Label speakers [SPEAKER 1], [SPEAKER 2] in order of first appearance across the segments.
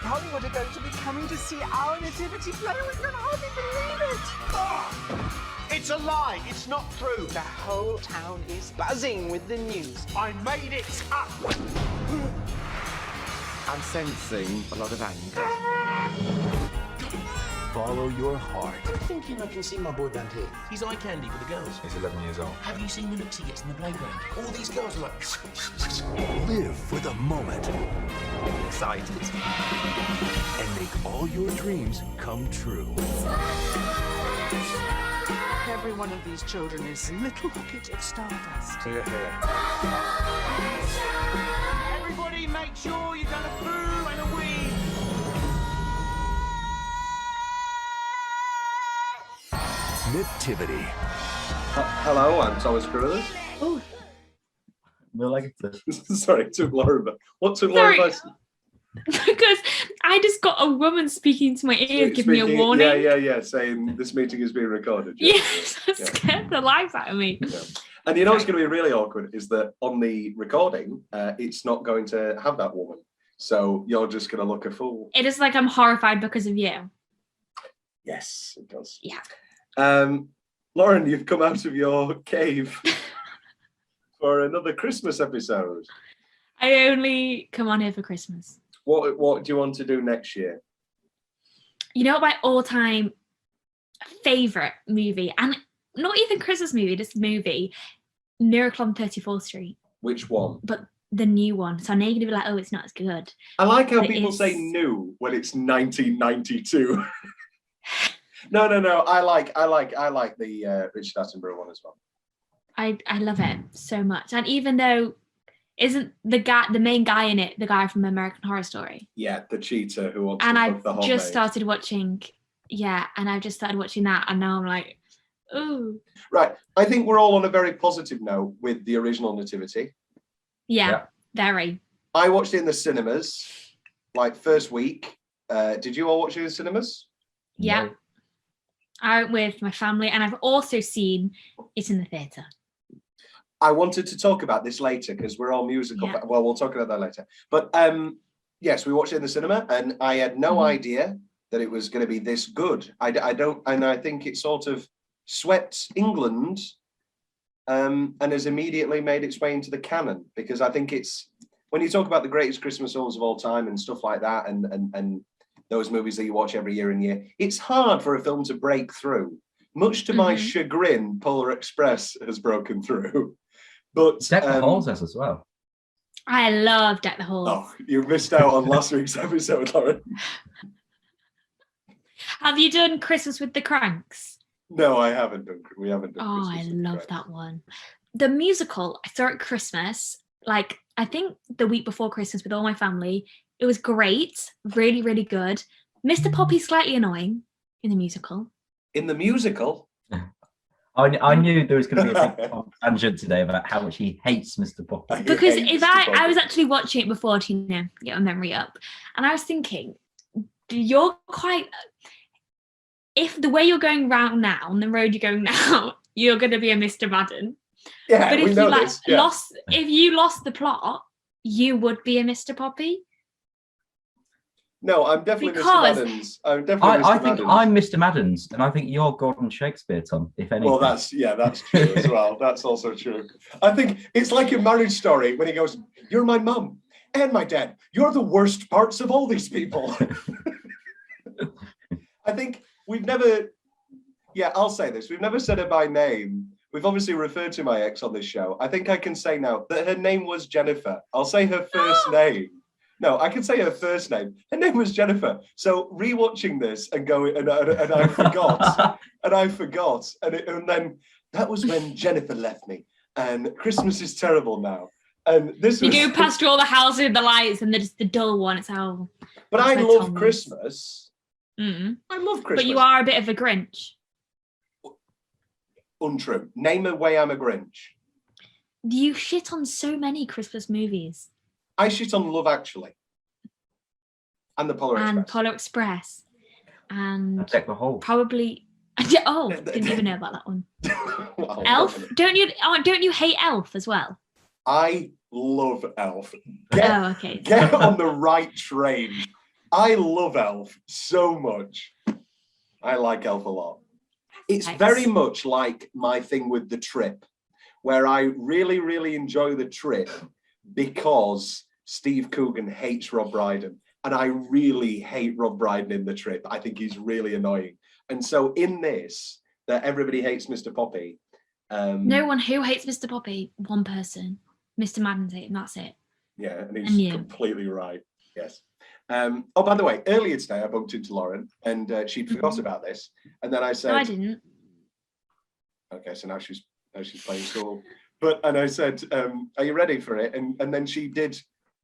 [SPEAKER 1] Hollywood are going to be coming to see our Nativity play. We can hardly believe it. Oh, it's a lie. It's not true. The whole town is buzzing with the news. I made it up.
[SPEAKER 2] I'm sensing a lot of anger. Follow your heart.
[SPEAKER 3] I'm thinking I can see my boy Dante.
[SPEAKER 4] He's eye candy for the girls.
[SPEAKER 2] He's 11 years old.
[SPEAKER 4] Have you seen the looks he gets in the playground? All these girls are like...
[SPEAKER 2] Live for the moment. Excited. And make all your dreams come true.
[SPEAKER 1] Every one of these children is a little pocket of stardust. Everybody make sure you're gonna boo and a wee.
[SPEAKER 2] Nativity.
[SPEAKER 5] Hello, I'm Thomas Carruthers.
[SPEAKER 6] Oh, the Leggetter.
[SPEAKER 5] Sorry, it took Laura. What took Laura?
[SPEAKER 6] Because I just got a woman speaking to my ear, giving me a warning.
[SPEAKER 5] Yeah, saying this meeting is being recorded.
[SPEAKER 6] Yes, that scared the life out of me.
[SPEAKER 5] Yeah. And you know what's going to be really awkward is that on the recording, it's not going to have that woman. So you're just going to look a fool.
[SPEAKER 6] It is like I'm horrified because of you.
[SPEAKER 5] Yes, it does.
[SPEAKER 6] Yeah.
[SPEAKER 5] Lauren, you've come out of your cave for another Christmas episode.
[SPEAKER 6] I only come on here for Christmas.
[SPEAKER 5] What do you want to do next year?
[SPEAKER 6] You know what my all-time favourite movie, and not even Christmas movie, just movie, Miracle on 34th Street.
[SPEAKER 5] Which one?
[SPEAKER 6] But the new one. So I know you're going to be like, oh, it's not as good.
[SPEAKER 5] I like how
[SPEAKER 6] But
[SPEAKER 5] people
[SPEAKER 6] it's-
[SPEAKER 5] say new when it's 1992. No. I like the Richard Attenborough one as well.
[SPEAKER 6] I love it so much. And even though isn't the main guy in it the guy from American Horror Story?
[SPEAKER 5] Yeah, the cheater who wants
[SPEAKER 6] And
[SPEAKER 5] to
[SPEAKER 6] I've
[SPEAKER 5] fuck the whole
[SPEAKER 6] just
[SPEAKER 5] maid.
[SPEAKER 6] started watching, and I've just started watching that, and now I'm like, ooh.
[SPEAKER 5] Right, I think we're all on a very positive note with the original Nativity.
[SPEAKER 6] Yeah. Very.
[SPEAKER 5] I watched it in the cinemas, like first week. Did you all watch it in the cinemas?
[SPEAKER 6] Yeah. No. I went with my family, and I've also seen it in the theatre.
[SPEAKER 5] I wanted to talk about this later because we're all musical.
[SPEAKER 6] Yeah.
[SPEAKER 5] Well, we'll talk about that later. But yes, we watched it in the cinema, and I had no idea that it was going to be this good. I don't, and I think it sort of swept England and has immediately made its way into the canon, because I think it's, when you talk about the greatest Christmas songs of all time and stuff like that, and those movies that you watch every year and year, it's hard for a film to break through. Much to my chagrin, Polar Express has broken through. But
[SPEAKER 7] Deck the Halls has as well.
[SPEAKER 6] I love Deck the Halls.
[SPEAKER 5] Oh, you missed out on last week's episode, Lauren.
[SPEAKER 6] Have you done Christmas with the Cranks?
[SPEAKER 5] No, I haven't done. We haven't done.
[SPEAKER 6] Oh,
[SPEAKER 5] Christmas
[SPEAKER 6] I
[SPEAKER 5] with the
[SPEAKER 6] love
[SPEAKER 5] Cranks.
[SPEAKER 6] that one. The musical, I saw it at Christmas, like I think the week before Christmas with all my family. It was great, really, really good. Mr. Poppy's slightly annoying in the musical.
[SPEAKER 5] In the musical?
[SPEAKER 7] I knew there was going to be a big tangent today about how much he hates Mr. Poppy.
[SPEAKER 6] Because
[SPEAKER 5] hate
[SPEAKER 6] if
[SPEAKER 5] Mr.
[SPEAKER 6] I
[SPEAKER 5] Poppy.
[SPEAKER 6] was actually watching it before to get my memory up, and I was thinking, you're quite, if the way you're going round now, on the road you're going now, you're going to be a Mr. Madden.
[SPEAKER 5] Yeah,
[SPEAKER 6] But
[SPEAKER 5] we
[SPEAKER 6] if
[SPEAKER 5] know
[SPEAKER 6] you like
[SPEAKER 5] this. Yeah.
[SPEAKER 6] if you lost the plot, you would be a Mr. Poppy.
[SPEAKER 5] No, I'm definitely
[SPEAKER 6] Because-
[SPEAKER 5] Mr. Maddens. I'm definitely Mr.
[SPEAKER 7] I think
[SPEAKER 5] Maddens.
[SPEAKER 7] I'm Mr. Maddens, and I think you're Gordon Shakespeare, Tom, if anything.
[SPEAKER 5] Well, that's true as well. That's also true. I think it's like a Marriage Story when he goes, "You're my mum and my dad. You're the worst parts of all these people." I think we've never. Yeah, I'll say this. We've never said her by name. We've obviously referred to my ex on this show. I think I can say now that her name was Jennifer. I'll say her first name. No, I can say her first name. Her name was Jennifer. So rewatching this and going, and I forgot, and then that was when Jennifer left me, and Christmas is terrible now. And this
[SPEAKER 6] You
[SPEAKER 5] was,
[SPEAKER 6] go past all the houses with the lights, and there's the dull one. It's how.
[SPEAKER 5] but
[SPEAKER 6] that's
[SPEAKER 5] I
[SPEAKER 6] where
[SPEAKER 5] love
[SPEAKER 6] Tom is.
[SPEAKER 5] Christmas.
[SPEAKER 6] Mm.
[SPEAKER 5] I love Christmas.
[SPEAKER 6] But you are a bit of a Grinch.
[SPEAKER 5] Untrue. Name a way I'm a Grinch.
[SPEAKER 6] You shit on so many Christmas movies.
[SPEAKER 5] I shit on Love Actually. And the Polar
[SPEAKER 6] And
[SPEAKER 5] Express.
[SPEAKER 6] Polar Express. And
[SPEAKER 7] Deck the Halls.
[SPEAKER 6] probably Oh, didn't even know about that one.
[SPEAKER 5] Well,
[SPEAKER 6] Elf? Don't you hate Elf as well?
[SPEAKER 5] I love Elf.
[SPEAKER 6] Okay.
[SPEAKER 5] Get on the right train. I love Elf so much. I like Elf a lot. It's
[SPEAKER 6] Nice.
[SPEAKER 5] very much like my thing with The Trip, where I really, really enjoy The Trip because Steve Coogan hates Rob Brydon. And I really hate Rob Brydon in The Trip. I think he's really annoying. And so in this, that everybody hates Mr. Poppy.
[SPEAKER 6] No one who hates Mr. Poppy. One person. Mr. Madden's it, and that's it.
[SPEAKER 5] Yeah, and he's
[SPEAKER 6] And you.
[SPEAKER 5] completely right. Yes. Oh, by the way, earlier today I bumped into Lauren and she'd forgot about this. And then I said,
[SPEAKER 6] No, I didn't.
[SPEAKER 5] okay, so now she's playing school. And I said, are you ready for it? And then she did,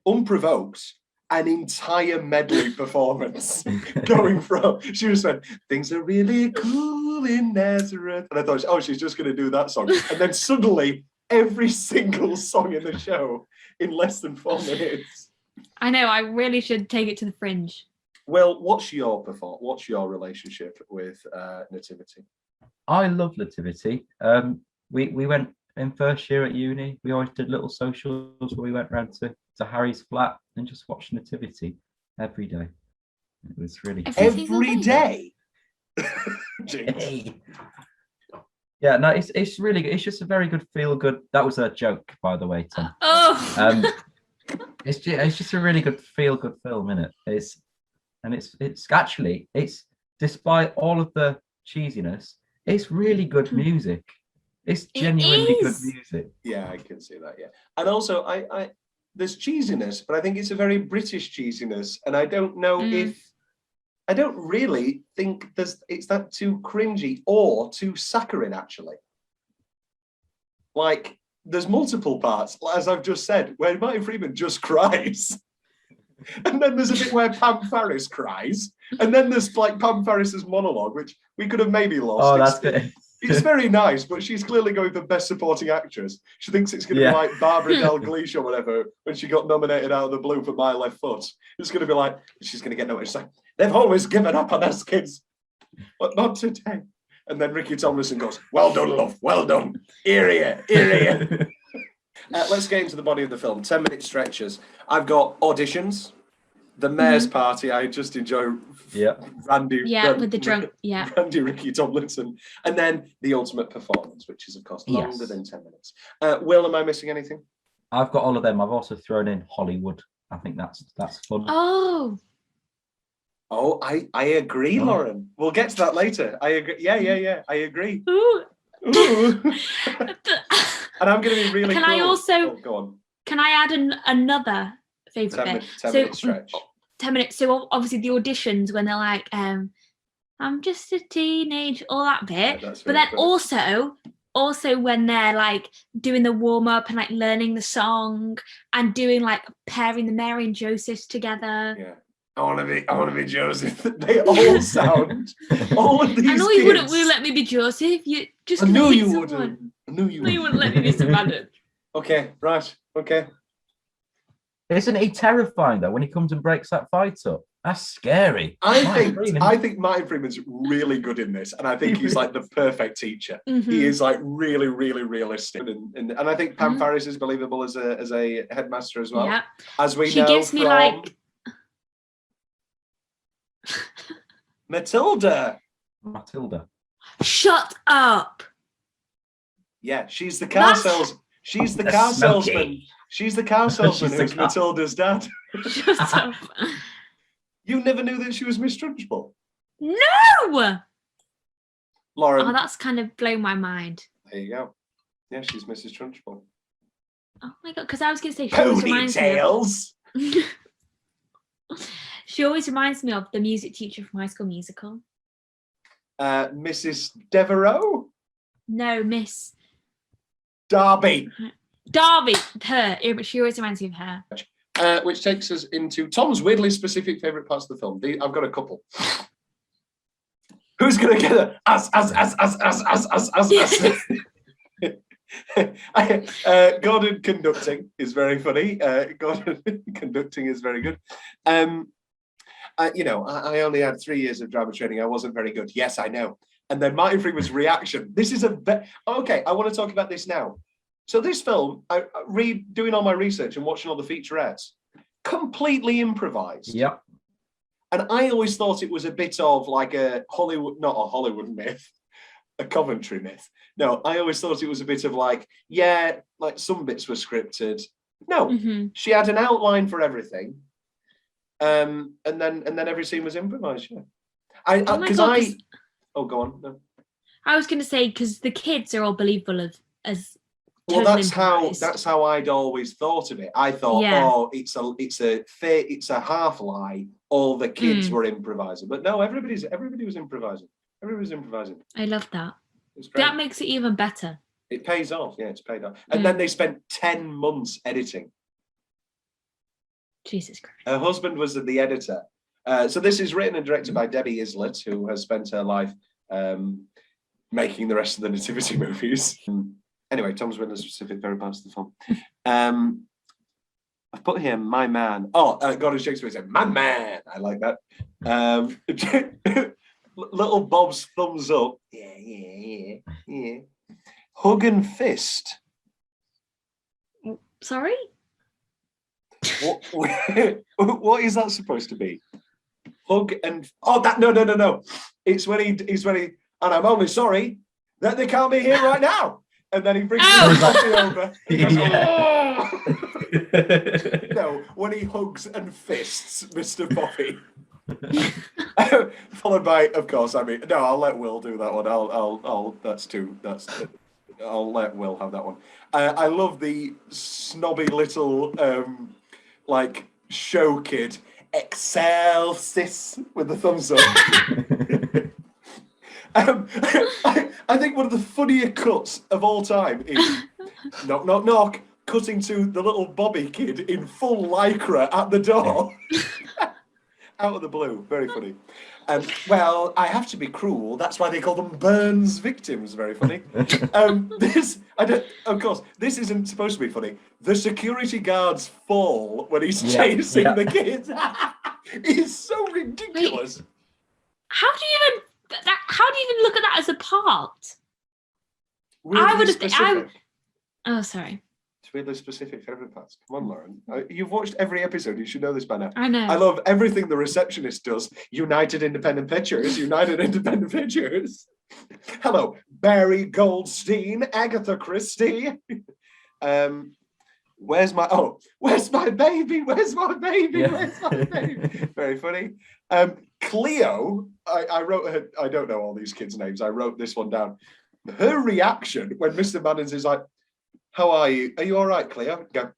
[SPEAKER 5] unprovoked, an entire medley performance going from, she just went, things are really cool in Nazareth. And I thought, oh, she's just going to do that song. And then suddenly, every single song in the show in less than 4 minutes.
[SPEAKER 6] I know, I really should take it to the Fringe.
[SPEAKER 5] Well, what's your relationship with Nativity?
[SPEAKER 7] I love Nativity. We went in first year at uni. We always did little socials where we went round to Harry's flat and just watched Nativity every day. It was really
[SPEAKER 5] Every day.
[SPEAKER 7] Hey. Yeah, no, it's really good. It's just a very good feel good. That was a joke, by the way, Tom. It's just a really good feel good film, isn't it? It's actually despite all of the cheesiness, it's really good music. It's genuinely good music.
[SPEAKER 5] Yeah, I can see that. Yeah, and also I there's cheesiness, but I think it's a very British cheesiness, and I don't know if I don't really think it's that too cringy or too saccharine, actually. Like, there's multiple parts, as I've just said, where Martin Freeman just cries. And then there's a bit where Pam Ferris cries. And then there's like Pam Ferris's monologue, which we could have maybe lost.
[SPEAKER 7] Oh, that's good.
[SPEAKER 5] It's very nice, but she's clearly going for Best Supporting Actress. She thinks it's going to be like Barbara Dalgleish or whatever when she got nominated out of the blue for My Left Foot. It's going to be like, she's going to get nominated. She's like, they've always given up on us kids, but not today. And then Ricky Tomlinson goes, well done, love, well done. Ear. Let's get into the body of the film. 10-minute stretches. I've got auditions. The Mayor's Party, I just enjoy Randy.
[SPEAKER 6] With the drunk,
[SPEAKER 5] Randy, Ricky Tomlinson. And then the ultimate performance, which is, of course, longer than 10 minutes. Will, am I missing anything?
[SPEAKER 7] I've got all of them. I've also thrown in Hollywood. I think that's fun.
[SPEAKER 5] Oh, I agree, Lauren. We'll get to that later. I agree. Yeah. I agree.
[SPEAKER 6] Ooh.
[SPEAKER 5] And I'm going to be really
[SPEAKER 6] Can
[SPEAKER 5] cool.
[SPEAKER 6] I also...
[SPEAKER 5] go on.
[SPEAKER 6] Can I add another favourite bit?
[SPEAKER 5] 10-minute stretch.
[SPEAKER 6] 10 minutes. So obviously the auditions when they're like, I'm just a teenage, all that bit.
[SPEAKER 5] Yeah,
[SPEAKER 6] but then also when they're like doing the warm up and like learning the song and doing like pairing the Mary and Joseph together.
[SPEAKER 5] Yeah. I want to be Joseph. They all sound. All of these.
[SPEAKER 6] I know you wouldn't let me be Joseph. You just.
[SPEAKER 5] I knew you wouldn't. I knew you
[SPEAKER 6] wouldn't let me be Mr. Madden.
[SPEAKER 5] Okay. Right. Okay.
[SPEAKER 7] Isn't he terrifying though when he comes and breaks that fight up? That's scary.
[SPEAKER 5] I think Martin Freeman's really good in this, and I think he's like the perfect teacher. He is like really, really realistic, and I think Pam Ferris is believable as a headmaster as well. Yeah. As we know,
[SPEAKER 6] she gives me like
[SPEAKER 5] Matilda.
[SPEAKER 6] Shut up.
[SPEAKER 5] Yeah, she's the car salesman. She's the car salesman. She's the car salesman who's Matilda's dad.
[SPEAKER 6] Shut up.
[SPEAKER 5] You never knew that she was Miss Trunchbull?
[SPEAKER 6] No!
[SPEAKER 5] Lauren.
[SPEAKER 6] Oh, that's kind of blown my mind.
[SPEAKER 5] There you go. Yeah, she's Mrs. Trunchbull.
[SPEAKER 6] Oh my God, because I was going to say she always reminds me of... She always reminds me of the music teacher from High School Musical.
[SPEAKER 5] Mrs. Devereaux?
[SPEAKER 6] No, Miss...
[SPEAKER 5] Darby,
[SPEAKER 6] her. She always reminds me of her.
[SPEAKER 5] Which takes us into Tom's weirdly specific favourite parts of the film. I've got a couple. Who's going to get it? Us. Gordon conducting is very funny. Gordon conducting is very good. I only had 3 years of drama training. I wasn't very good. Yes, I know. And then Martin Freeman's reaction. This is okay. I want to talk about this now. So this film, doing all my research and watching all the featurettes, completely improvised.
[SPEAKER 7] Yep.
[SPEAKER 5] And I always thought it was a bit of like a Hollywood, not a Hollywood myth, a Coventry myth. No, I always thought it was a bit of like, yeah, like some bits were scripted. No, she had an outline for everything. And then every scene was improvised. Yeah. Oh, go on. No.
[SPEAKER 6] I was going to say, because the kids are all believable as
[SPEAKER 5] well, that's how I'd always thought of it. I thought, it's a half lie. All the kids were improvising, but no, everybody was improvising. Everybody was improvising.
[SPEAKER 6] I love that. That makes it even better.
[SPEAKER 5] It pays off. Yeah, it's paid off. And then they spent 10 months editing.
[SPEAKER 6] Jesus Christ.
[SPEAKER 5] Her husband was the editor. So this is written and directed by Debbie Islett, who has spent her life making the rest of the Nativity movies. Anyway, Tom's written a specific very parts of the film. I've put here, my man. Oh, Gordon Shakespeare said, my man. I like that. Little Bob's thumbs up. Yeah. Hug and fist.
[SPEAKER 6] Sorry?
[SPEAKER 5] What is that supposed to be? Hug and no. It's when he and I'm only sorry that they can't be here right now. And then he brings the coffee over. No, when he hugs and fists Mr. Poppy. Followed by, of course, no, I'll let Will do that one. I'll let Will have that one. I love the snobby little like show kid Excelsis with the thumbs up. I think one of the funnier cuts of all time is knock, knock, knock, cutting to the little Bobby kid in full lycra at the door. Out of the blue. Very funny. Well, I have to be cruel. That's why they call them Burns victims. Very funny. Of course, this isn't supposed to be funny. The security guards fall when he's chasing the kids. It's so ridiculous.
[SPEAKER 6] Wait, how do you even look at that as a part? I would have. Oh, sorry.
[SPEAKER 5] It's weirdly specific favourite parts. Come on, Lauren. You've watched every episode. You should know this by now.
[SPEAKER 6] I know.
[SPEAKER 5] I love everything the receptionist does. United Independent Pictures. United Independent Pictures. Hello, Barry Goldstein, Agatha Christie. Where's my baby? Where's my baby?
[SPEAKER 7] Yeah.
[SPEAKER 5] Where's my baby? Very funny. Cleo, I wrote her, I don't know all these kids' names. I wrote this one down. Her reaction when Mr. Manners is like, how are you? Are you all right, Cleo? Go,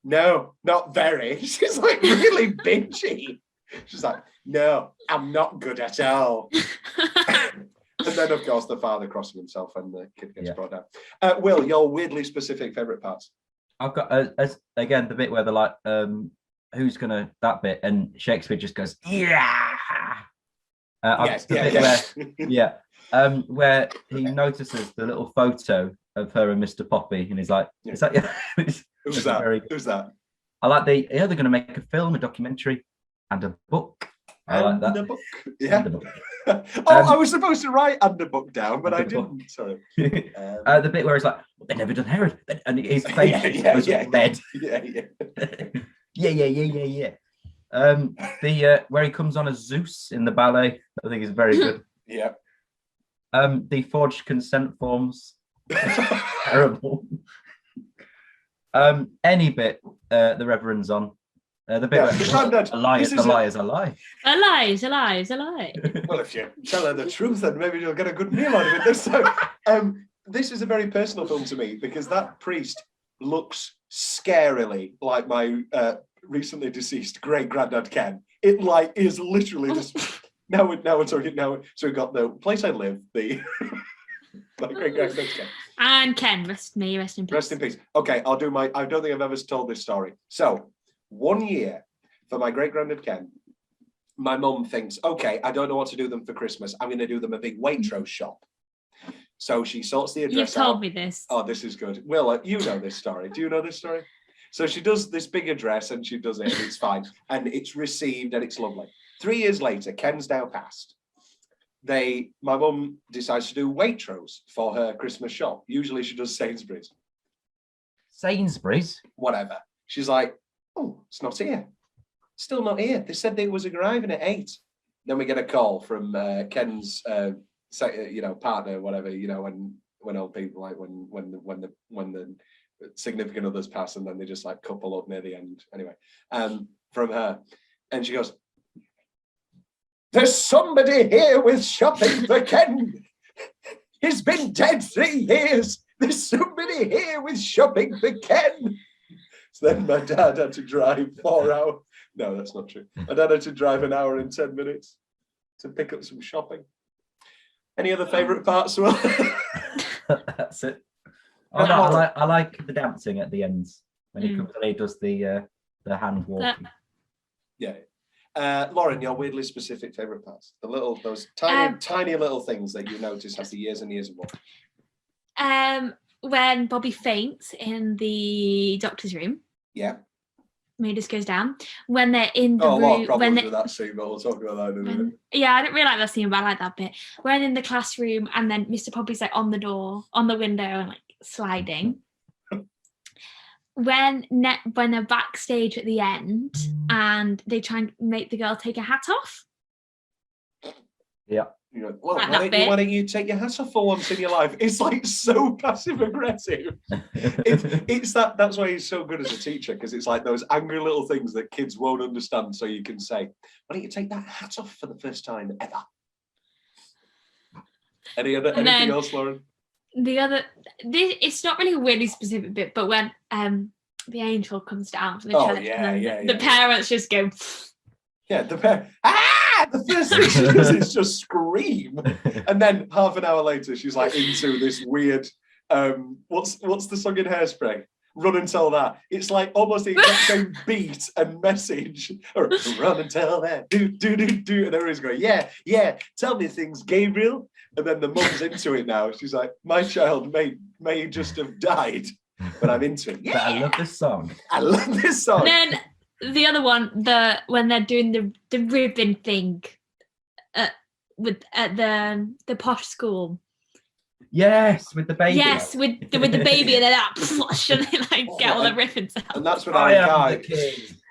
[SPEAKER 5] no, not very. She's like really bitchy. She's like, no, I'm not good at all. And then, of course, the father crossing himself and the kid gets brought down. Will, your weirdly specific favourite parts?
[SPEAKER 7] I've got, again, the bit where they're like, who's going to, that bit, and Shakespeare just goes, yeah. Where he notices the little photo of her and Mr. Poppy, and he's like, is that
[SPEAKER 5] Who's that? Who's that?
[SPEAKER 7] I like they're going to make a film, a documentary, and a book. I like that.
[SPEAKER 5] And a book. Yeah. And a book. I was supposed to write and a book down, but I didn't. Sorry.
[SPEAKER 7] The bit where he's like, they've never done Herod, and his face goes red. Yeah. Where he comes on as Zeus in the ballet, I think is very good.
[SPEAKER 5] Yeah.
[SPEAKER 7] The forged consent forms, terrible. Any bit the Reverend's on. The bit where a lie is a lie is a lie.
[SPEAKER 6] A lie is a lie is a lie.
[SPEAKER 5] Well, if you tell her the truth, then maybe you'll get a good meal out of it this time. This is a very personal film to me because that priest looks scarily like my recently deceased great granddad Ken. It like is literally just now we're talking now. So we've got the place I live, the my great granddad Ken.
[SPEAKER 6] And Ken, rest in peace.
[SPEAKER 5] Rest in peace. Okay, I'll do my. I don't think I've ever told this story. So 1 year for my great granddad Ken, my mum thinks, okay, I don't know what to do them for Christmas. I'm going to do them a big Waitrose shop. So she sorts the address
[SPEAKER 6] You've told me this.
[SPEAKER 5] Oh, this is good. Will, you know this story. Do you know this story? So she does this big address and she does it and it's fine. And it's received and it's lovely. 3 years later, Ken's now passed. my mum decides to do Waitrose for her Christmas shop. Usually she does Sainsbury's.
[SPEAKER 7] Sainsbury's?
[SPEAKER 5] Whatever. She's like, oh, it's not here. Still not here. They said they was arriving at 8. Then we get a call from Ken's, partner, whatever. When old people when the significant others pass, and then they just like couple up near the end. Anyway, from her, and she goes, "There's somebody here with shopping for Ken. He's been dead 3 years. There's somebody here with shopping for Ken." So then my dad had to drive 4 hours. No, that's not true. My dad had to drive 1 hour and 10 minutes to pick up some shopping. Any other favourite parts? Well,
[SPEAKER 7] that's it. Oh no, I like the dancing at the end when he comes and he does the hand walking.
[SPEAKER 5] Yeah. Lauren, your weirdly specific favourite parts? Those tiny little things that you notice after years and years of watching.
[SPEAKER 6] When Bobby faints in the doctor's room.
[SPEAKER 5] Yeah.
[SPEAKER 6] When he just goes down. When they're in the
[SPEAKER 5] room. A lot of problems
[SPEAKER 6] with
[SPEAKER 5] that scene, but we'll talk about that in a minute.
[SPEAKER 6] Yeah, I don't really like that scene, but I like that bit. When in the classroom and then Mr. Poppy's like on the window and like sliding. When they're backstage at the end and they try and make the girl take her hat off.
[SPEAKER 7] Yeah.
[SPEAKER 5] You're like, well, why don't you take your hat off for once in your life? It's like so passive aggressive. It's that's why he's so good as a teacher, because it's like those angry little things that kids won't understand. So you can say, why don't you take that hat off for the first time ever? Anything else, Lauren? It's not really a really specific bit, but when the angel comes down from the church, the parents just go. Yeah, the first thing she does is just scream, and then half an hour later she's like into this weird what's the song in Hairspray? Run and Tell That. It's like almost the exact same beat and message. Or, run and tell that, do, and everybody's going, yeah, tell me things, Gabriel. And then the mum's into it now. She's like, my child may just have died, but I'm into it. Yeah.
[SPEAKER 7] But I love this song.
[SPEAKER 6] And then the other one, when they're doing the ribbon thing at the posh school.
[SPEAKER 7] Yes, with the baby.
[SPEAKER 6] Yes, with the baby, and then and they like get all the ribbons out.
[SPEAKER 5] And that's when Alan Carr.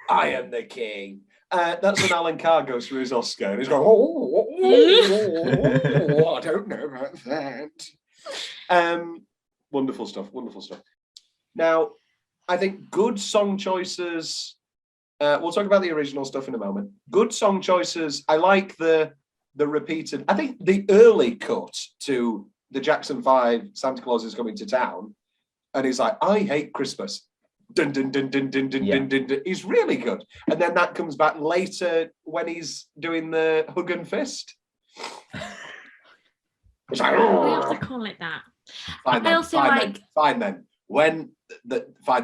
[SPEAKER 5] I am the king. That's when Alan Carr goes for his Oscar and he's going, I don't know about that. Wonderful stuff. Now, I think good song choices. We'll talk about the original stuff in a moment. Good song choices. I like the repeated. I think the early cut to the Jackson 5, Santa Claus is coming to town, and he's like, I hate Christmas. Dun, dun, dun, dun, dun, dun, dun, dun, dun. He's really good. And then that comes back later when he's doing the hug and fist. It's like,
[SPEAKER 6] we have to call it that.
[SPEAKER 5] Fine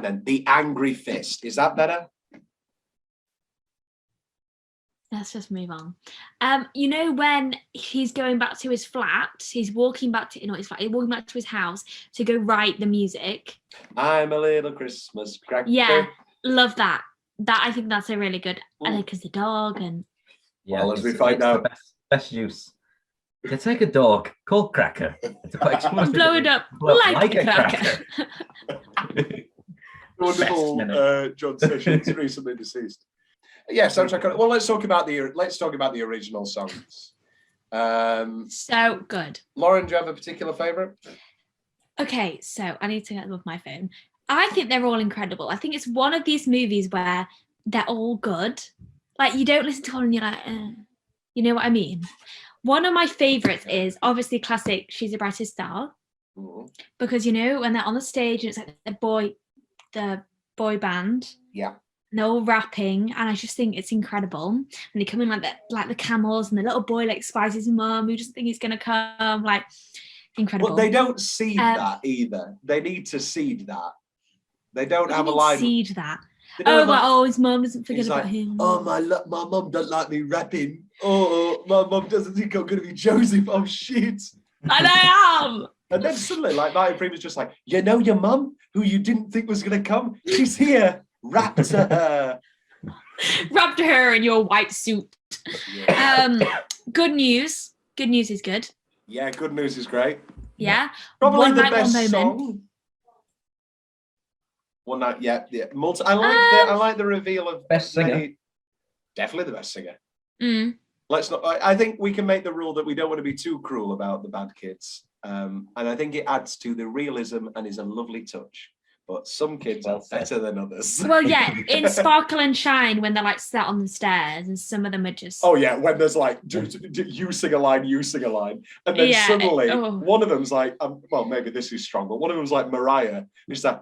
[SPEAKER 5] then. The angry fist. Is that better?
[SPEAKER 6] Let's just move on. When he's going back to his flat, he's walking back to he's walking back to his house to go write the music.
[SPEAKER 5] I'm a little Christmas cracker.
[SPEAKER 6] Yeah, love that. I think that's a really good. I like because the dog and.
[SPEAKER 7] Yeah,
[SPEAKER 5] well, as we find out,
[SPEAKER 7] best use. To take a dog called Cracker,
[SPEAKER 6] blow it up like a cracker.
[SPEAKER 5] Wonderful John Sessions, recently deceased. Yeah, soundtrack. Well, let's talk about the original songs.
[SPEAKER 6] So good.
[SPEAKER 5] Lauren, do you have a particular favourite?
[SPEAKER 6] Okay, so I need to get them off my phone. I think they're all incredible. I think it's one of these movies where they're all good. Like you don't listen to one and you're like, you know what I mean? One of my favourites is obviously classic She's the Brightest Star. Mm-hmm. Because when they're on the stage and it's like the boy band.
[SPEAKER 5] Yeah.
[SPEAKER 6] And they're all rapping, and I just think it's incredible. And they come in like the camels, and the little boy like spies his mum, who doesn't think he's gonna come. Like incredible.
[SPEAKER 5] Well, they don't seed that either. They need to seed that. They don't have a line.
[SPEAKER 6] Seed that. Oh, his mum doesn't forget about him.
[SPEAKER 5] Oh, my mum doesn't like me rapping. Oh, my mum doesn't think I'm gonna be Joseph. Oh shit.
[SPEAKER 6] And I am.
[SPEAKER 5] And then suddenly, like Martin Freeman's just like, your mum, who you didn't think was gonna come, she's here. Rap to her.
[SPEAKER 6] Rap to her in your white suit.
[SPEAKER 5] Yeah.
[SPEAKER 6] Good news. Good News is good.
[SPEAKER 5] Yeah, Good News is great.
[SPEAKER 6] Yeah.
[SPEAKER 5] Probably
[SPEAKER 6] One
[SPEAKER 5] the
[SPEAKER 6] Night, One
[SPEAKER 5] best
[SPEAKER 6] Moment.
[SPEAKER 5] song. One Night, yeah. I like the reveal of
[SPEAKER 7] Best singer.
[SPEAKER 5] Definitely the best singer.
[SPEAKER 6] Mm.
[SPEAKER 5] Let's not. I think we can make the rule that we don't want to be too cruel about the bad kids, and I think it adds to the realism and is a lovely touch. But some kids are better than others.
[SPEAKER 6] Well, yeah, in Sparkle and Shine, when they're like sat on the stairs, and some of them are just.
[SPEAKER 5] Oh yeah, when there's like, you sing a line, and then suddenly one of them's like, well, maybe this is strong, but one of them's like Mariah. It's like,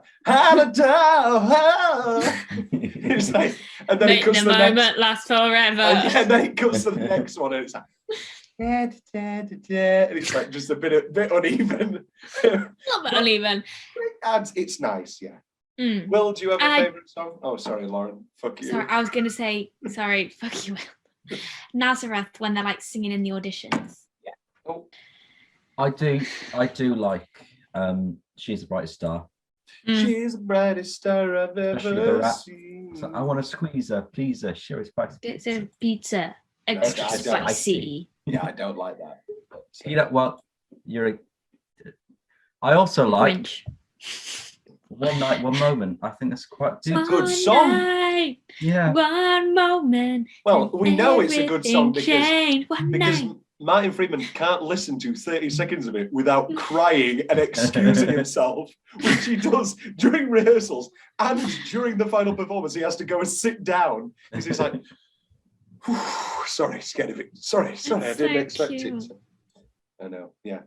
[SPEAKER 5] it's like, and then
[SPEAKER 6] Make
[SPEAKER 5] it cuts
[SPEAKER 6] the
[SPEAKER 5] the
[SPEAKER 6] moment
[SPEAKER 5] next,
[SPEAKER 6] last forever.
[SPEAKER 5] and then it cuts to the next one, and it's like. And it's like just a bit uneven.
[SPEAKER 6] A little bit uneven.
[SPEAKER 5] It's nice, yeah.
[SPEAKER 6] Mm.
[SPEAKER 5] Will, do you have a favourite song? Oh, sorry, Lauren. Fuck you.
[SPEAKER 6] Sorry, I was going to say, sorry, fuck you, Will. Nazareth, when they're like singing in the auditions.
[SPEAKER 5] Yeah. Oh.
[SPEAKER 7] I do like She's the Brightest Star.
[SPEAKER 5] She's the brightest star I've ever seen.
[SPEAKER 7] So I want to squeeze her, please her, share it spicy.
[SPEAKER 6] It's a pizza, extra spicy.
[SPEAKER 5] Yeah, I don't like that.
[SPEAKER 7] You know what? I also like
[SPEAKER 6] Grinch.
[SPEAKER 5] One Night, One Moment.
[SPEAKER 7] I think that's quite
[SPEAKER 5] a good song.
[SPEAKER 6] Night,
[SPEAKER 7] yeah.
[SPEAKER 6] One moment.
[SPEAKER 5] Well, we know it's a good song because
[SPEAKER 6] night.
[SPEAKER 5] Martin Freeman can't listen to 30 seconds of it without crying and excusing himself, which he does during rehearsals and during the final performance. He has to go and sit down because he's like, sorry, scared of it. Sorry, I didn't expect it. I know, yeah.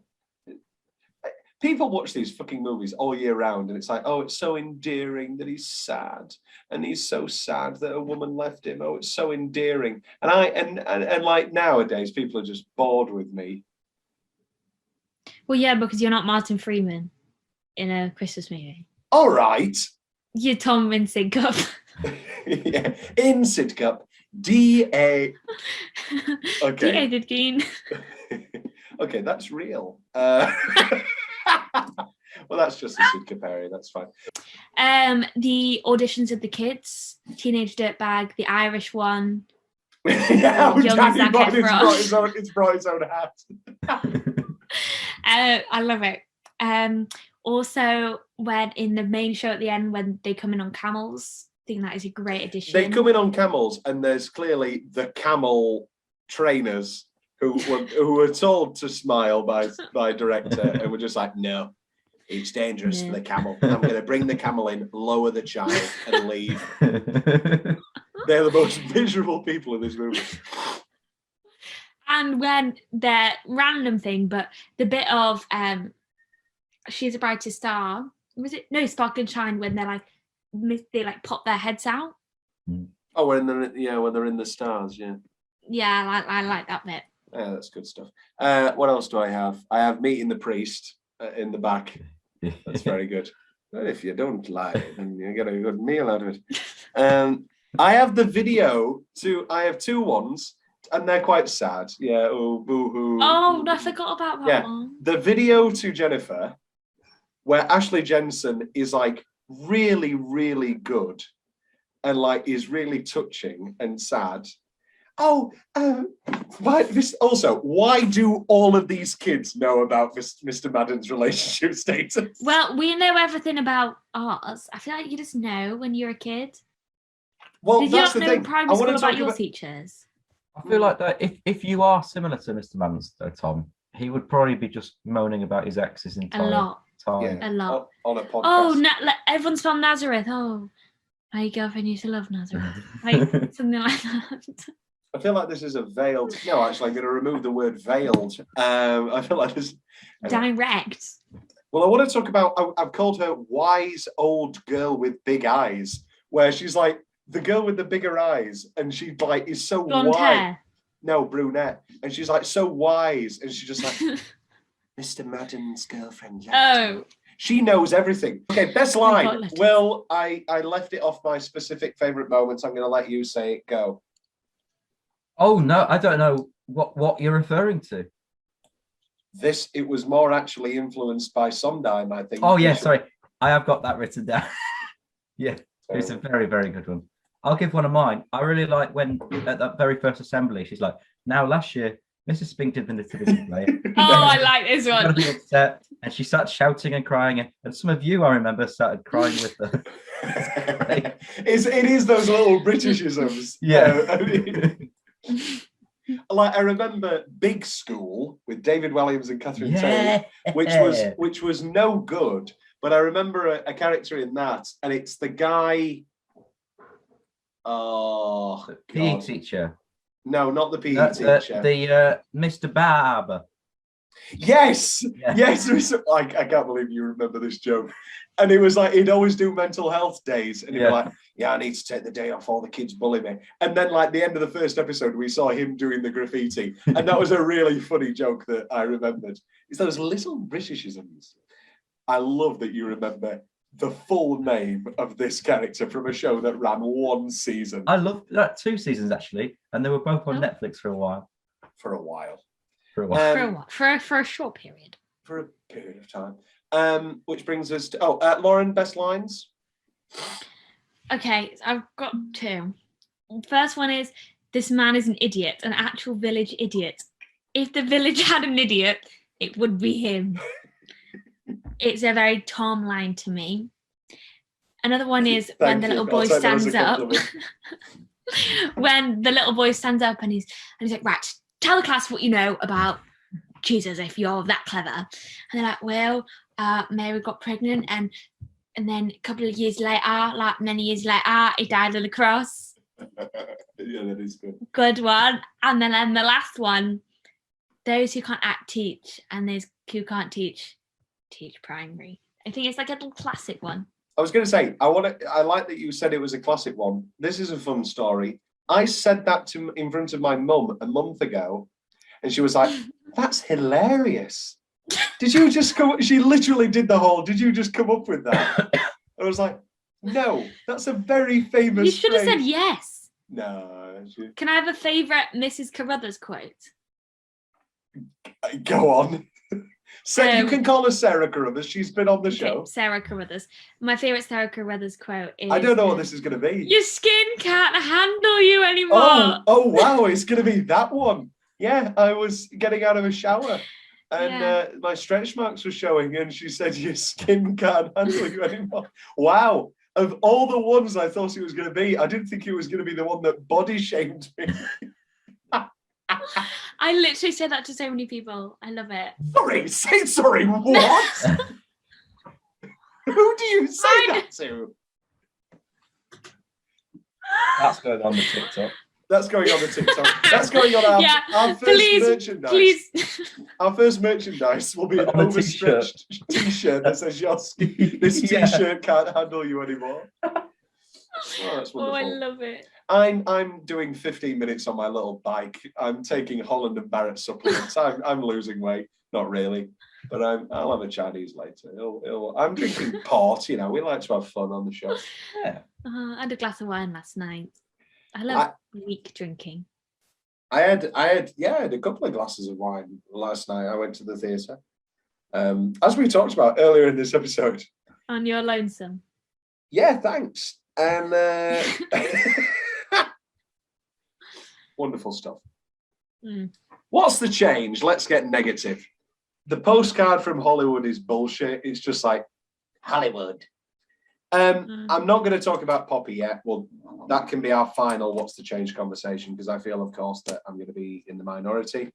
[SPEAKER 5] People watch these fucking movies all year round and it's like, oh, it's so endearing that he's sad. And he's so sad that a woman left him. Oh, it's so endearing. And like nowadays, people are just bored with me.
[SPEAKER 6] Well, yeah, because you're not Martin Freeman in a Christmas movie.
[SPEAKER 5] All right.
[SPEAKER 6] You're Tom in Sidcup.
[SPEAKER 5] Yeah, in Sidcup. D.A. Okay.
[SPEAKER 6] D.A. Didgein.
[SPEAKER 5] Okay, that's real. Well, that's just a Sidcup area. That's fine.
[SPEAKER 6] The auditions of the kids, Teenage Dirtbag, the Irish one.
[SPEAKER 5] Yeah,
[SPEAKER 6] Young Zac Efron.
[SPEAKER 5] It's brought his own hat.
[SPEAKER 6] I love it. Also, when in the main show at the end, when they come in on camels, I think that is a great addition.
[SPEAKER 5] They come in on camels, and there's clearly the camel trainers who were told to smile by director, and were just like, no, it's dangerous for the camel. I'm going to bring the camel in, lower the child, and leave. They're the most miserable people in this movie.
[SPEAKER 6] And when their random thing, but the bit of She's a Brightest Star, was it? No, Sparkle and Shine, when they pop their heads out.
[SPEAKER 5] Oh, when they're in the stars, yeah.
[SPEAKER 6] Yeah, I like that bit.
[SPEAKER 5] Yeah, that's good stuff. What else do I have? I have Meeting the Priest in the back. That's very good. Well, if you don't lie, then you get a good meal out of it. I have the video I have two ones, and they're quite sad. Yeah, oh, boo-hoo.
[SPEAKER 6] Oh, I forgot about that one.
[SPEAKER 5] The video to Jennifer, where Ashley Jensen is like really, really good and like is really touching and sad. Oh, why do all of these kids know about Mr. Madden's relationship status?
[SPEAKER 6] Well, we know everything about ours. I feel like you just know when you're a kid.
[SPEAKER 5] Well,
[SPEAKER 6] Did
[SPEAKER 5] that's
[SPEAKER 6] you
[SPEAKER 5] the
[SPEAKER 6] not know
[SPEAKER 5] thing.
[SPEAKER 6] in primary school about your teachers?
[SPEAKER 7] I feel like that if you are similar to Mr. Madden's, Tom, he would probably be just moaning about his exes entire time.
[SPEAKER 5] Yeah,
[SPEAKER 6] a lot.
[SPEAKER 5] On a podcast.
[SPEAKER 6] Oh, everyone's from Nazareth. Oh, my girlfriend used to love Nazareth. Like something like that.
[SPEAKER 5] I feel like this is a veiled. No, actually, I'm going to remove the word veiled. I feel like this.
[SPEAKER 6] Direct.
[SPEAKER 5] Well, I want to talk about. I've called her wise old girl with big eyes, where she's like the girl with the bigger eyes, and she like is so
[SPEAKER 6] blonde
[SPEAKER 5] wise.
[SPEAKER 6] Hair.
[SPEAKER 5] No, brunette, and she's like so wise, and she's just like Mr. Madden's girlfriend.
[SPEAKER 6] Oh.
[SPEAKER 5] She knows everything. Okay, best line. Well, I left it off my specific favorite moments. I'm going to let you say it. Go.
[SPEAKER 7] Oh no, I don't know what you're referring to.
[SPEAKER 5] It was more actually influenced by Sondheim, I think.
[SPEAKER 7] Oh yeah, sorry. I have got that written down. Yeah, it's a very, very good one. I'll give one of mine. I really like when at that very first assembly, she's like, now last year Mrs. Spink did the nativity play.
[SPEAKER 6] Oh, I like this
[SPEAKER 7] Got to
[SPEAKER 6] one.
[SPEAKER 7] be upset, and she started shouting and crying, and some of you, I remember, started crying with her.
[SPEAKER 5] It is those little Britishisms.
[SPEAKER 7] Yeah.
[SPEAKER 5] Like I remember Big School with David Williams and Catherine Tate, which was no good. But I remember a character in that, and it's the guy. Oh,
[SPEAKER 7] The PE teacher.
[SPEAKER 5] No, not the PE teacher.
[SPEAKER 7] The Mr. Barber.
[SPEAKER 5] Yes,
[SPEAKER 7] Yeah.
[SPEAKER 5] yes. I can't believe you remember this joke. And it was like he'd always do mental health days, and he'd be like, "Yeah, I need to take the day off. All the kids bully me." And then, like the end of the first episode, we saw him doing the graffiti, and that was a really funny joke that I remembered. It's those little Britishisms. I love that you remember the full name of this character from a show that ran one season.
[SPEAKER 7] I loved that 2 seasons actually, and they were both on Netflix for a while.
[SPEAKER 5] For a while.
[SPEAKER 6] For a short period.
[SPEAKER 5] For a period of time. Which brings us to Lauren, best lines.
[SPEAKER 6] Okay, I've got 2. First one is, this man is an idiot, an actual village idiot. If the village had an idiot, it would be him. It's a very Tom line to me. Another one is when the little boy stands up. When the little boy stands up and he's like, right, tell the class what you know about Jesus if you're that clever. And they're like, well, Mary got pregnant and then a couple of years later, like many years later, he died on the cross.
[SPEAKER 5] Yeah, that is good.
[SPEAKER 6] Good one. And then the last one, those who can't act teach, and those who can't teach primary. I think it's like a little classic one.
[SPEAKER 5] I was going to say, I like that you said it was a classic one. This is a fun story. I said that in front of my mum a month ago, and she was like, "That's hilarious. Did you just come?" She literally did the whole. Did you just come up with that? I was like, "No, that's a very famous."
[SPEAKER 6] You should have said yes.
[SPEAKER 5] No.
[SPEAKER 6] Can I have a favourite Mrs. Carruthers quote?
[SPEAKER 5] Go on. So you can call her Sarah Carruthers. She's been on the show.
[SPEAKER 6] Sarah Carruthers. My favourite Sarah Carruthers quote is,
[SPEAKER 5] I don't know what this is going to be.
[SPEAKER 6] Your skin can't handle you anymore.
[SPEAKER 5] Oh wow, it's going to be that one. Yeah, I was getting out of a shower and my stretch marks were showing, and she said, your skin can't handle you anymore. Wow. Of all the ones I thought it was going to be, I didn't think it was going to be the one that body shamed me.
[SPEAKER 6] I literally said that to so many people. I love it.
[SPEAKER 5] Sorry, what? Who do you say that to?
[SPEAKER 7] That's going on the TikTok.
[SPEAKER 5] That's going on the TikTok. That's going on our first merchandise.
[SPEAKER 6] Please.
[SPEAKER 5] Our first merchandise will be an overstretched t-shirt that says this t-shirt can't handle you anymore. Oh, that's wonderful.
[SPEAKER 6] Oh, I love it.
[SPEAKER 5] I'm doing 15 minutes on my little bike. I'm taking Holland and Barrett supplements. I'm losing weight, not really, but I'll have a Chinese later. I'm drinking port. You know, we like to have fun on the show.
[SPEAKER 7] Yeah.
[SPEAKER 6] I had a glass of wine last night. I love weak drinking.
[SPEAKER 5] I had a couple of glasses of wine last night. I went to the theatre. As we talked about earlier in this episode.
[SPEAKER 6] And you're lonesome.
[SPEAKER 5] Yeah, thanks. And wonderful stuff. What's the change? Let's get negative. The postcard from Hollywood is bullshit. It's just like Hollywood. I'm not going to talk about Poppy yet. Well, that can be our final what's the change conversation, because I feel, of course, that I'm going to be in the minority.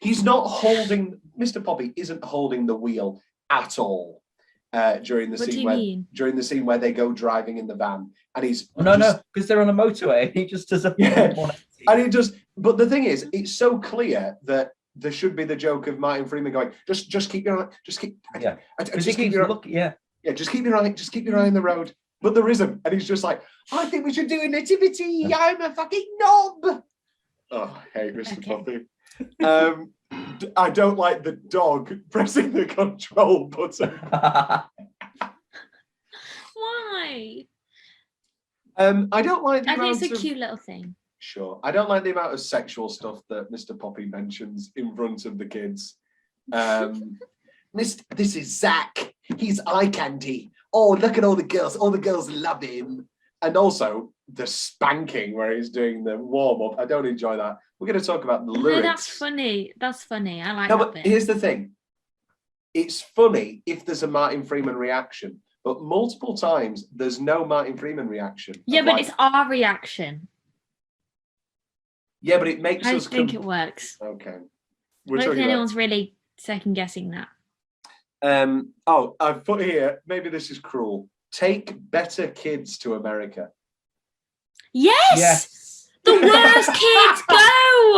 [SPEAKER 5] He's not holding, Mr. Poppy isn't holding the wheel at all during the scene where they go driving in the van, and he's
[SPEAKER 7] because they're on a motorway. He just does a
[SPEAKER 5] and he just. But the thing is, it's so clear that there should be the joke of Martin Freeman going, just keep your eye, just keep your eye on the road. But there isn't, and he's just like, I think we should do a nativity. I'm a fucking knob. Oh, hey, Mr. Poppy. I don't like the dog pressing the control button.
[SPEAKER 6] Why?
[SPEAKER 5] I don't like.
[SPEAKER 6] I think it's a cute little thing.
[SPEAKER 5] Sure, I don't like the amount of sexual stuff that Mr. Poppy mentions in front of the kids. This is Zach. He's eye candy. Oh, look at all the girls. All the girls love him. And also, the spanking where he's doing the warm up. I don't enjoy that. We're going to talk about the lyrics.
[SPEAKER 6] No, that's funny. That's funny. I like
[SPEAKER 5] No,
[SPEAKER 6] that
[SPEAKER 5] but
[SPEAKER 6] bit.
[SPEAKER 5] here's the thing. It's funny if there's a Martin Freeman reaction, but multiple times there's no Martin Freeman reaction.
[SPEAKER 6] Yeah, but it's our reaction.
[SPEAKER 5] Yeah, but it makes
[SPEAKER 6] I
[SPEAKER 5] us.
[SPEAKER 6] think it works.
[SPEAKER 5] Okay.
[SPEAKER 6] I don't think anyone's really second guessing that.
[SPEAKER 5] Oh, I've put here. Maybe this is cruel. Take better kids to America.
[SPEAKER 6] Yes. The worst kids go.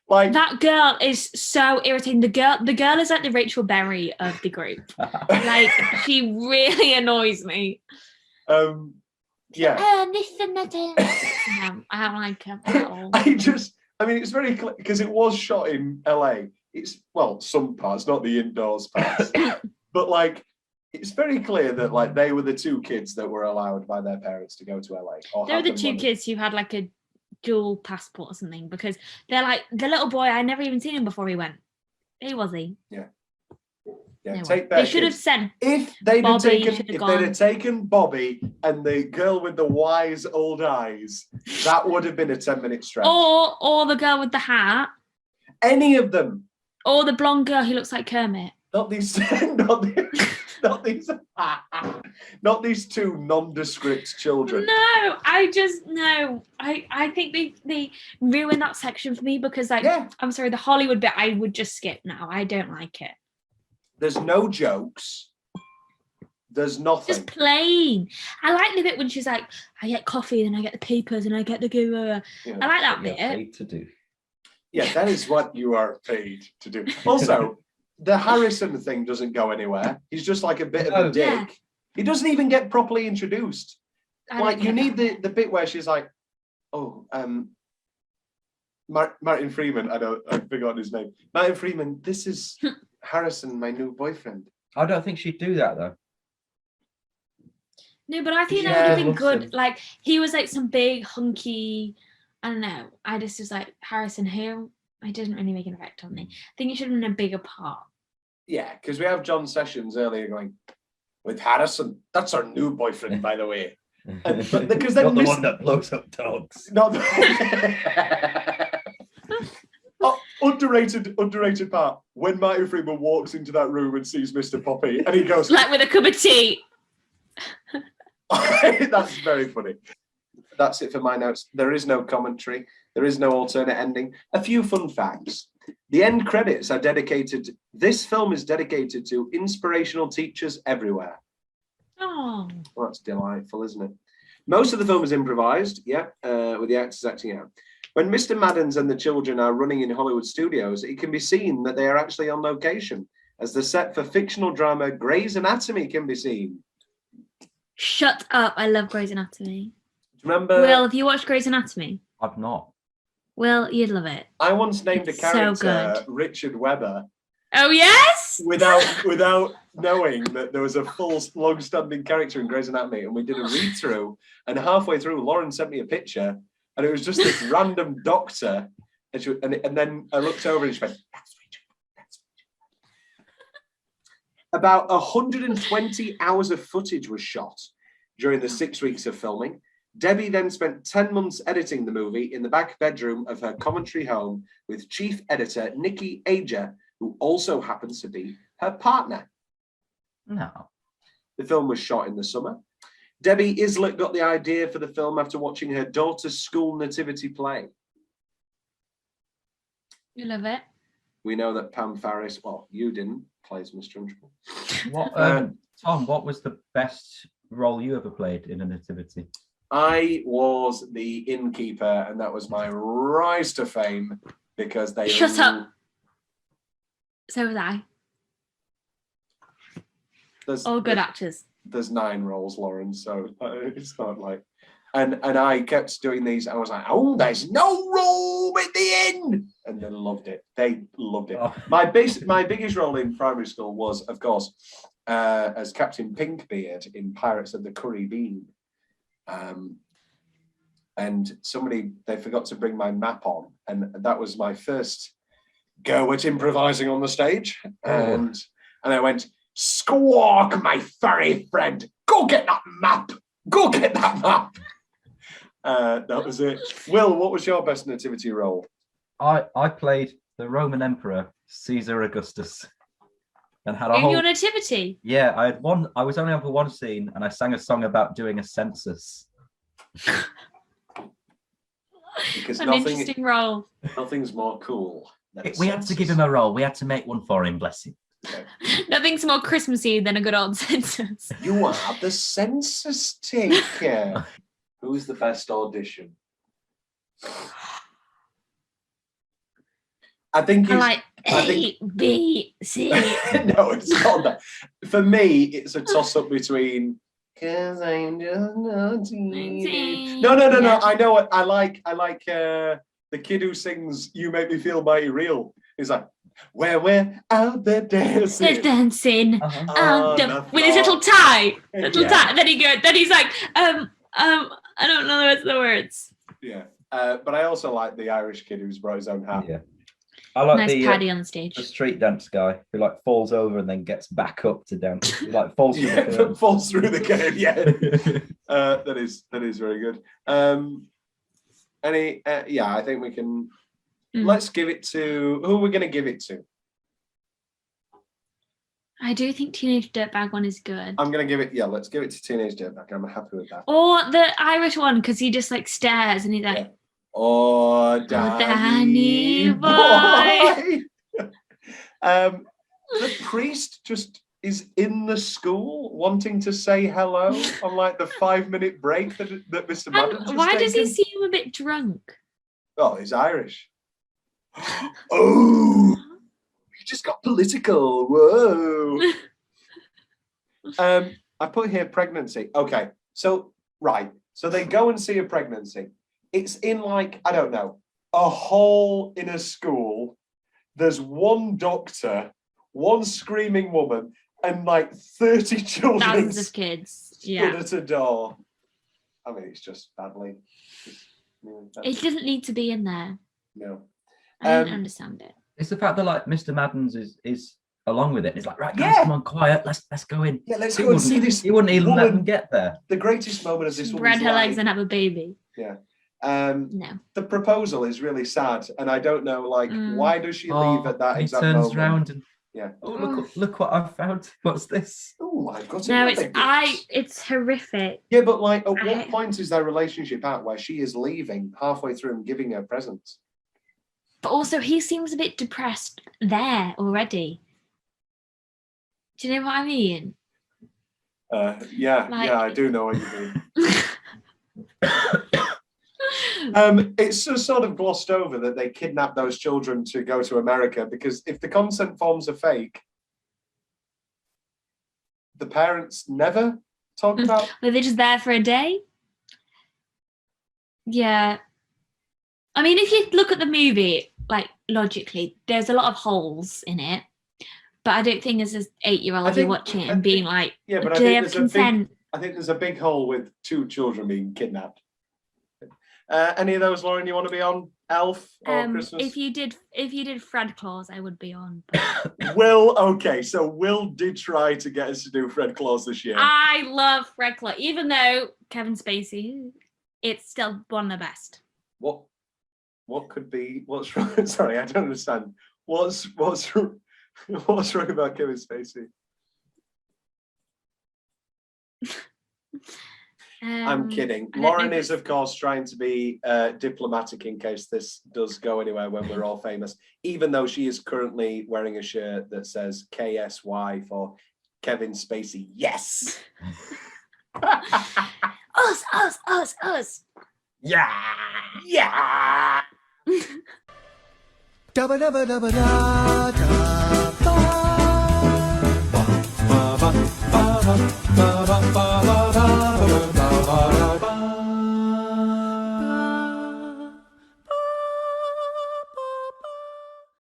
[SPEAKER 5] Like
[SPEAKER 6] that girl is so irritating. The girl is like the Rachel Berry of the group. Like she really annoys me.
[SPEAKER 5] Yeah.
[SPEAKER 6] Listen, no, I don't like her at all.
[SPEAKER 5] I mean, it's very clear because it was shot in LA. It's some parts, not the indoors parts, but like it's very clear that like they were the two kids that were allowed by their parents to go to LA.
[SPEAKER 6] They were the two kids who had like a dual passport or something, because they're like the little boy. I never even seen him before he went. Who was he?
[SPEAKER 5] Yeah.
[SPEAKER 6] They should have sent.
[SPEAKER 5] If they'd have
[SPEAKER 6] Bobby
[SPEAKER 5] taken Bobby and the girl with the wise old eyes, that would have been a 10-minute stretch.
[SPEAKER 6] Or the girl with the hat.
[SPEAKER 5] Any of them.
[SPEAKER 6] Or the blonde girl who looks like Kermit.
[SPEAKER 5] Not these two nondescript children.
[SPEAKER 6] No, I think they ruin that section for me because I'm sorry, the Hollywood bit I would just skip now. I don't like it.
[SPEAKER 5] There's no jokes. There's nothing.
[SPEAKER 6] Just plain. I like the bit when she's like, I get coffee, then I get the papers, and I get the go.
[SPEAKER 5] Yeah,
[SPEAKER 6] I like that bit.
[SPEAKER 7] Paid to do.
[SPEAKER 5] Yeah, that is what you are paid to do. Also, the Harrison thing doesn't go anywhere. He's just like a bit of a dick.
[SPEAKER 6] Yeah.
[SPEAKER 5] He doesn't even get properly introduced. Like you need the bit where she's like, Martin Freeman. I forgot his name. Martin Freeman. This is Harrison, my new boyfriend.
[SPEAKER 7] I don't think she'd do that though.
[SPEAKER 6] No, but I think that would have been good. Like he was like some big hunky. I don't know. I just was like Harrison Hill. It didn't really make an effect on me. I think it should have been a bigger part.
[SPEAKER 5] Yeah, because we have John Sessions earlier going with Harrison. That's our new boyfriend, by the way. Because
[SPEAKER 7] not the one that blows up dogs.
[SPEAKER 5] Not underrated part when Martin Freeman walks into that room and sees Mr. Poppy, and he goes
[SPEAKER 6] like with a cup of tea.
[SPEAKER 5] That's very funny. That's it for my notes. There is no commentary. There is no alternate ending. A few fun facts. The end credits are dedicated. This film is dedicated to inspirational teachers everywhere.
[SPEAKER 6] Oh,
[SPEAKER 5] well, that's delightful, isn't it? Most of the film is improvised, with the actors acting out. When Mr. Maddens and the children are running in Hollywood studios, it can be seen that they are actually on location, as the set for fictional drama Grey's Anatomy can be seen.
[SPEAKER 6] Shut up. I love Grey's Anatomy.
[SPEAKER 5] Remember?
[SPEAKER 6] Will, have you watched Grey's Anatomy?
[SPEAKER 7] I've not.
[SPEAKER 6] Will, you'd love it.
[SPEAKER 5] I once named a character
[SPEAKER 6] so
[SPEAKER 5] Richard Webber.
[SPEAKER 6] Oh, yes?
[SPEAKER 5] Without knowing that there was a full, long-standing character in Grey's Anatomy, and we did a read-through, and halfway through, Lauren sent me a picture, and it was just this random doctor, and then I looked over and she went, that's Richard. About 120 hours of footage was shot during the 6 weeks of filming. Debbie then spent 10 months editing the movie in the back bedroom of her Coventry home with chief editor Nikki Ager, who also happens to be her partner.
[SPEAKER 7] No.
[SPEAKER 5] The film was shot in the summer. Debbie Islett got the idea for the film after watching her daughter's school nativity play.
[SPEAKER 6] You love it.
[SPEAKER 5] We know that Pam Farris, well, you didn't, plays Miss Trunchbull.
[SPEAKER 7] What, Tom, what was the best role you ever played in a nativity?
[SPEAKER 5] I was the innkeeper, and that was my rise to fame because they...
[SPEAKER 6] Shut up. So was I. All good actors.
[SPEAKER 5] There's 9 roles, Lauren, so it's not like... And I kept doing these, and I was like, oh, there's no room at the inn! And they loved it. They loved it. Oh. My biggest role in primary school was, of course, as Captain Pinkbeard in Pirates of the Caribbean. And they forgot to bring my map on, and that was my first go at improvising on the stage. And I went, squawk, my furry friend, go get that map. Go get that map. That was it. Will, what was your best nativity role?
[SPEAKER 7] I played the Roman Emperor Caesar Augustus, and had a
[SPEAKER 6] In
[SPEAKER 7] whole.
[SPEAKER 6] your nativity?
[SPEAKER 7] Yeah, I had one. I was only on for one scene, and I sang a song about doing a census.
[SPEAKER 5] Because
[SPEAKER 6] An interesting role.
[SPEAKER 5] nothing's more cool.
[SPEAKER 7] We had to give him a role. We had to make one for him, bless him.
[SPEAKER 5] Okay.
[SPEAKER 6] Nothing's more Christmassy than a good old census.
[SPEAKER 5] You are the census taker. Who's the best audition? I think
[SPEAKER 6] I
[SPEAKER 5] it's
[SPEAKER 6] like A, B, C.
[SPEAKER 5] no, it's not that. For me, it's a toss-up between "Cause I'm just naughty." No.
[SPEAKER 6] Yeah.
[SPEAKER 5] I know it. I like the kid who sings "You Make Me Feel Mighty Real." He's like, "Where we're out there dancing."
[SPEAKER 6] They're dancing with his little tie. Tie. And then he's like, I don't know the rest of the words.
[SPEAKER 5] Yeah. But I also like the Irish kid who's brought his own hat.
[SPEAKER 7] Yeah. I like
[SPEAKER 6] Nice paddy on the stage.
[SPEAKER 7] the street dance guy who like falls over and then gets back up to dance. He like falls through the curtain.
[SPEAKER 5] Falls through the game. Yeah. That is very good. I think we can. Let's give it to who we're going to give it to.
[SPEAKER 6] I do think Teenage Dirtbag one is good.
[SPEAKER 5] I'm going to give it. Yeah, let's give it to Teenage Dirtbag. I'm happy with that.
[SPEAKER 6] Or the Irish one, because he just like stares and he's like,
[SPEAKER 5] Oh,
[SPEAKER 6] Danny boy.
[SPEAKER 5] The priest just is in the school wanting to say hello on like the 5-minute break that Mr. Madden's has
[SPEAKER 6] why does he
[SPEAKER 5] taken.
[SPEAKER 6] seem a bit drunk?
[SPEAKER 5] Oh, he's Irish. Oh, he just got political. Whoa. I put here pregnancy. Okay, so they go and see a pregnancy. It's in like, I don't know, a hall in a school. There's one doctor, one screaming woman, and like 30 children.
[SPEAKER 6] Thousands of kids. Yeah.
[SPEAKER 5] Stood at a door. I mean, it's just badly.
[SPEAKER 6] It doesn't need to be in there.
[SPEAKER 5] No.
[SPEAKER 6] I don't understand it.
[SPEAKER 7] It's the fact that like Mr. Maddens is along with it. He's like, right, guys, come on, quiet. Let's go in.
[SPEAKER 5] Yeah, let's go and see this.
[SPEAKER 7] He wouldn't even
[SPEAKER 5] woman.
[SPEAKER 7] let them get there.
[SPEAKER 5] The greatest moment of this
[SPEAKER 6] Spread
[SPEAKER 5] woman's
[SPEAKER 6] her
[SPEAKER 5] life.
[SPEAKER 6] legs and have a baby.
[SPEAKER 5] Yeah.
[SPEAKER 6] No.
[SPEAKER 5] The proposal is really sad, and I don't know, like, why does she leave at that
[SPEAKER 7] he
[SPEAKER 5] exact
[SPEAKER 7] turns
[SPEAKER 5] moment?
[SPEAKER 7] round and
[SPEAKER 5] Yeah.
[SPEAKER 7] oh look what I've found. What's this?
[SPEAKER 5] Oh, I've got it.
[SPEAKER 6] No, it's horrific.
[SPEAKER 5] Yeah, but like, at what point is their relationship at where she is leaving halfway through and giving her presents?
[SPEAKER 6] But also, he seems a bit depressed there already. Do you know what I mean?
[SPEAKER 5] Yeah, I do know what you mean. It's just sort of glossed over that they kidnapped those children to go to America, because if the consent forms are fake, the parents never talk about.
[SPEAKER 6] Were they just there for a day? Yeah. I mean, if you look at the movie, like logically, there's a lot of holes in it. But I don't think as an 8-year-old you're watching it and being like,
[SPEAKER 5] yeah, but
[SPEAKER 6] do they have consent?
[SPEAKER 5] I think there's a big hole with 2 children being kidnapped. Any of those, Lauren, you want to be on? Elf or Christmas?
[SPEAKER 6] If you did Fred Claus, I would be on.
[SPEAKER 5] So Will did try to get us to do Fred Claus this year.
[SPEAKER 6] I love Fred Claus, even though Kevin Spacey, it's still one of the best.
[SPEAKER 5] What could be? What's wrong? Sorry, I don't understand. What's wrong about Kevin Spacey? I'm kidding. Lauren is, of course, trying to be diplomatic in case this does go anywhere when we're all famous, even though she is currently wearing a shirt that says KSY for Kevin Spacey. Yes!
[SPEAKER 6] Us.
[SPEAKER 5] Yeah! Yeah!
[SPEAKER 8] Dabba dabba dabba da da ba. Ba ba ba ba ba ba ba ba ba ba ba ba ba.